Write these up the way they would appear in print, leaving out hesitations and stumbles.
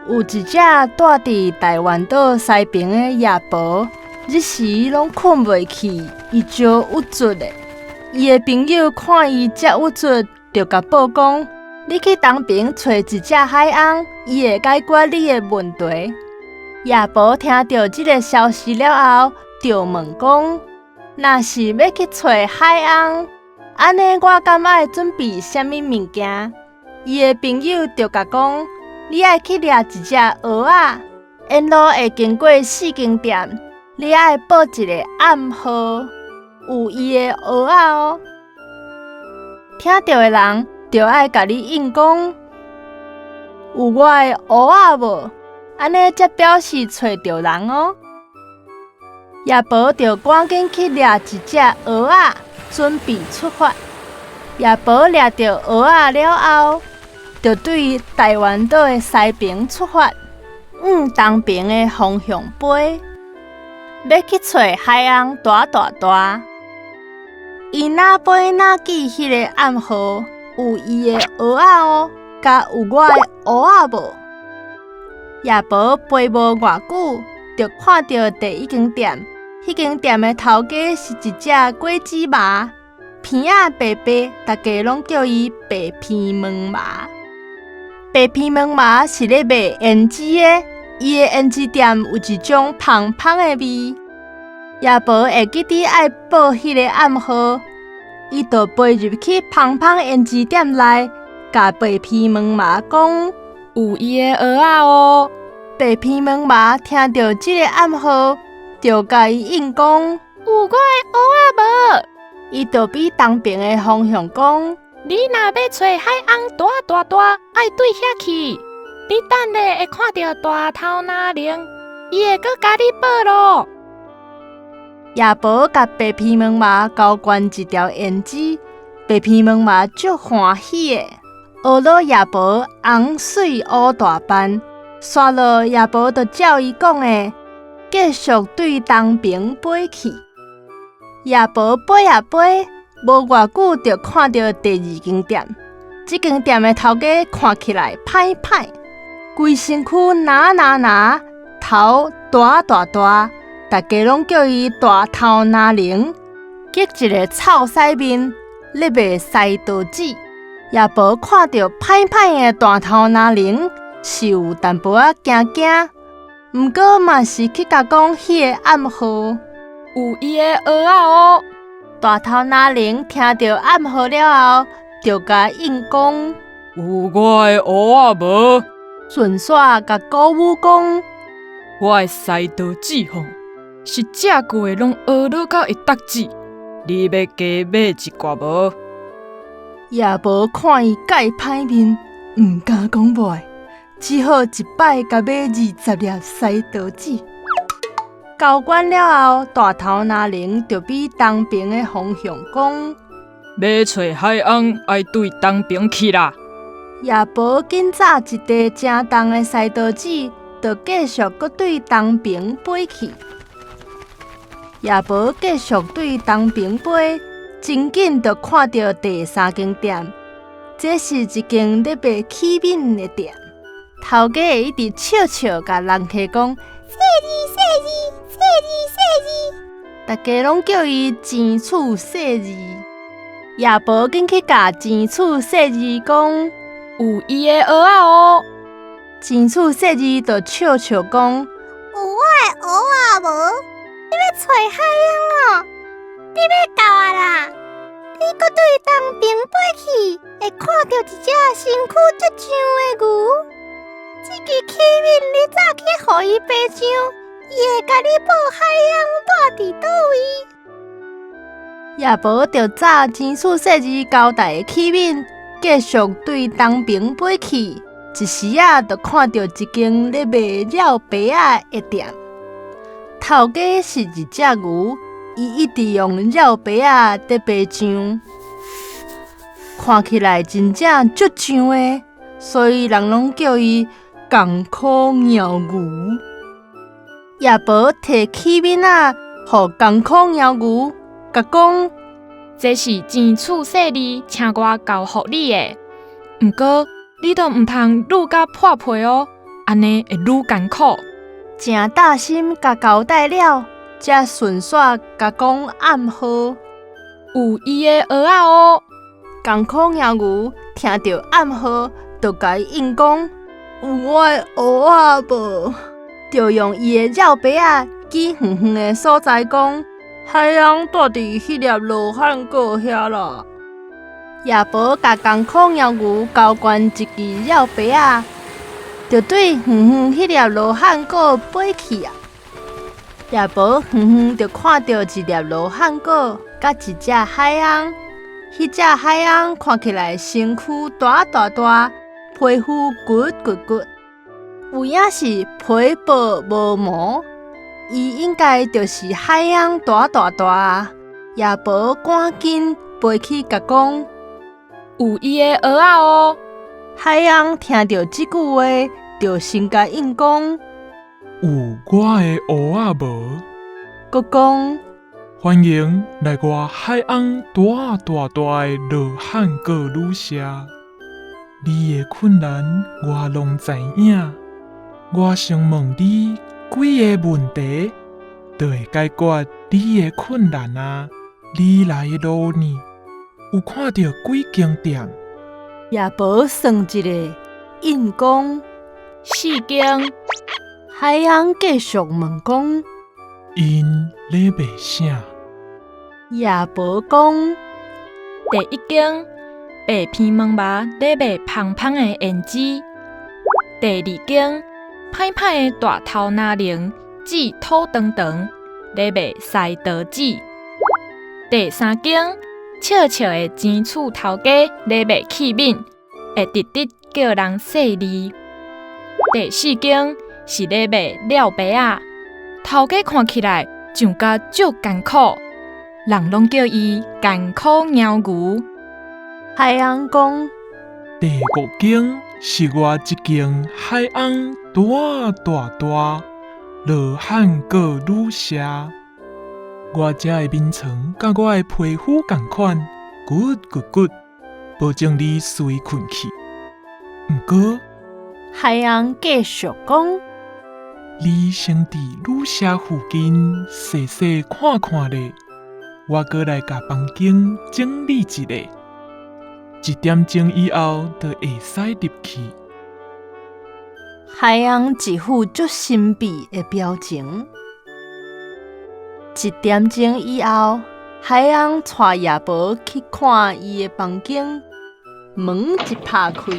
有一只住伫台湾岛西边的夜婆，日时拢困袂去，伊招郁卒的。伊的朋友看伊遮郁卒，就甲报讲：你去东边找一只海翁，伊会解决你的问题。夜婆听到这个消息了后，就问讲：若是要去找海翁，安尼我敢爱准备啥物物件？伊的朋友就甲讲：你爱去掠一只蚵仔，沿路会经过4间店，你爱报一个暗号，有伊的蚵仔哦。听到的人就爱甲你应讲：有我的蚵仔无？安尼才表示找着人哦。夜婆就赶紧去掠一只蚵仔，准备出发。夜婆掠到蚵仔了后，就对台湾岛的西边出发，往东边的方向飞，要去找海翁大。伊哪飞哪记迄个暗号，有伊的蚵仔哦，甲有我的蚵仔无？夜婆飞无偌久，就看到第一间店。迄间店的头家是一只果子麻，片仔白白，大家拢叫伊白鼻毛麻。白鼻毛麻是咧卖胭脂的，伊的胭脂店有一种芳芳的味。夜婆会记得爱报迄个暗号，伊就飞入去芳芳胭脂店内，甲白鼻毛麻讲。有伊的蚵仔哦。白鼻毛麻听到这个暗号，就甲伊应讲：有我的蚵仔无？伊就比东边的方向讲：你若要找海翁大，爱对遐去。你等下会看到大头拿铃，伊会阁甲你报咯。夜婆甲白鼻毛麻交换一条胭脂，白鼻毛麻足欢喜的。学了夜婆红水乌大斑，刷落夜婆就照伊讲的，继续对东边飞去。夜婆飞啊飞，无偌久就看到第2间店。这间店的头家看起来歹歹，规身躯拿，头大，大家拢叫伊大头拿铃，结一个臭西面，咧卖西刀子。夜婆看到歹的大头拿铃，是有淡薄仔惊，毋过嘛是去甲讲迄个暗号，有伊的蚵仔哦。大头拿铃听到暗号了后，就甲应讲：有我的蚵仔无？顺煞甲鼓舞讲：我的西刀子吼，是食过的拢学落到会得志，你要加买一寡无？夜婆看伊介歹面，毋敢讲卖，只好一摆甲买20粒西刀子。交关了后，大头拿铃就比东边的方向讲：要找海翁，爱对东边去啦。夜婆紧抓一块正重的西刀子，就继续搁对东边飞去。夜婆继续对东边飞，真紧就看到第3间店。这是一间咧卖器皿的店，头家会一直笑甲人客讲：细字，大家拢叫伊钱厝细字。夜婆紧去甲钱厝细字讲：有伊的蚵仔哦。钱厝细字就笑讲：有我的蚵仔无？你要找海翁哦？你要到啊啦！你搁对东边飞去，会看到一只身躯足长的牛。这支器皿你早去互伊爬上，伊会甲你报海翁住伫倒位。夜婆就抓钱厝细字交代的器皿，继续对东边飞去。一时仔就看到一间咧卖料白仔的店，头家是一只牛。伊一直用料白仔在爬上，看起来真正足像的，所以人拢叫伊艰苦鸟牛。夜婆摕器皿仔，互艰苦鸟牛，甲讲：这是钱厝细字，请我交互你的。毋过你都毋通愈甲破皮哦，安尼会愈艰苦。正大心甲交代了，才顺续甲讲暗号。有伊的蚵仔哦。艰苦鸟牛听到暗号，就甲伊应讲：有我的蚵仔无？就用伊的鸟鼻仔指远远的所在讲：海洋住伫迄粒罗汉果遐啦。夜婆甲艰苦鸟牛交关一支鸟鼻仔，就对远远迄粒罗汉果飞去啊。夜婆远远就看到一粒罗汉果，甲一只海鸥。迄只海鸥看起来身躯大，皮肤骨，有影是皮薄无毛，伊应该就是海鸥大。夜婆赶紧飞去甲讲，有伊的蚵仔哦。海鸥听到即句话，就先甲应讲，有我的蚵仔无？佮讲。欢迎来我海翁大的罗汉果旅社。你的困难我拢知影，我想问你几个问题，就会解决你的困难啊！你来的路呢，有看到几间店？夜婆算一个，应讲4间。海翁继续问讲，因咧卖啥？夜婆讲，第1间白片毛麻咧卖芳芳的胭脂。第2间歹的大头拿铃籽土长咧卖西桃子。第3间笑的钱厝头家咧卖器皿，会直直叫人细字。第4间是咧卖料杯仔，头家看起来像甲足艰苦。人拢叫伊艰苦鸟牛。海翁讲，第5间是我一间海翁大罗汉果旅社。我遮的面床甲我的皮肤同款，骨，保证你随困去。毋过，海翁继续讲，你先伫旅社附近细看咧。我过来甲房间整理一下，1点钟以后就会使入去。海翁一副足神秘的表情。1点钟以后，海翁带夜婆去看伊的房间，门一拍开，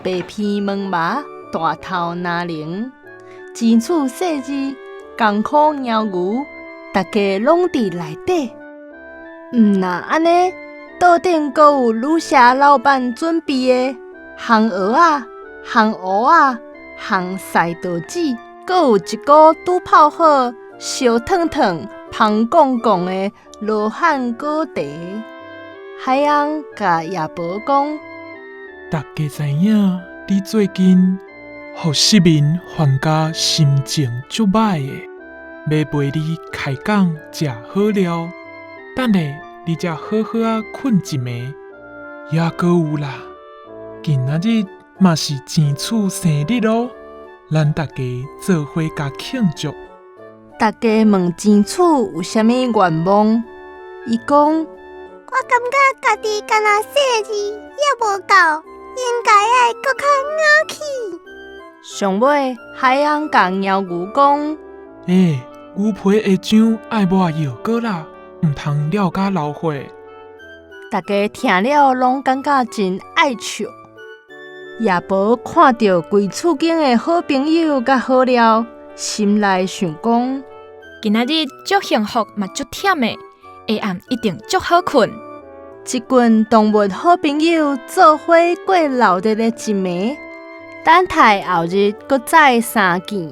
白片毛麻，大头拿铃，钱厝细字，艰苦鸟牛，大家拢伫内底。毋那安尼，桌顶阁有旅社老板准备的烘蚵仔、烘蚵仔、烘西桃子，阁有一个拄泡好、烧烫烫、香滚滚的罗汉果茶。海翁甲夜婆讲：大家知影，你最近互失眠还甲心情足歹的，要陪你开讲食好料。等下，你才好啊困一暝。也阁有啦，今仔日嘛是钱厝生日咯，咱大家做伙甲庆祝。大家问钱厝有啥物愿望，伊讲：我感觉家己敢若细字也无够，应该爱搁较硬气。上尾海翁甲鸟牛讲：牛皮的浆爱抹药膏啦。毋通了甲流血。大家听了拢感觉真爱笑。夜婆看到规厝间的好朋友甲好料，心内想讲：今仔日足幸福嘛足忝的，下暗一定足好困。一群动物好朋友做伙过闹热的一暝，等待后日搁再相见。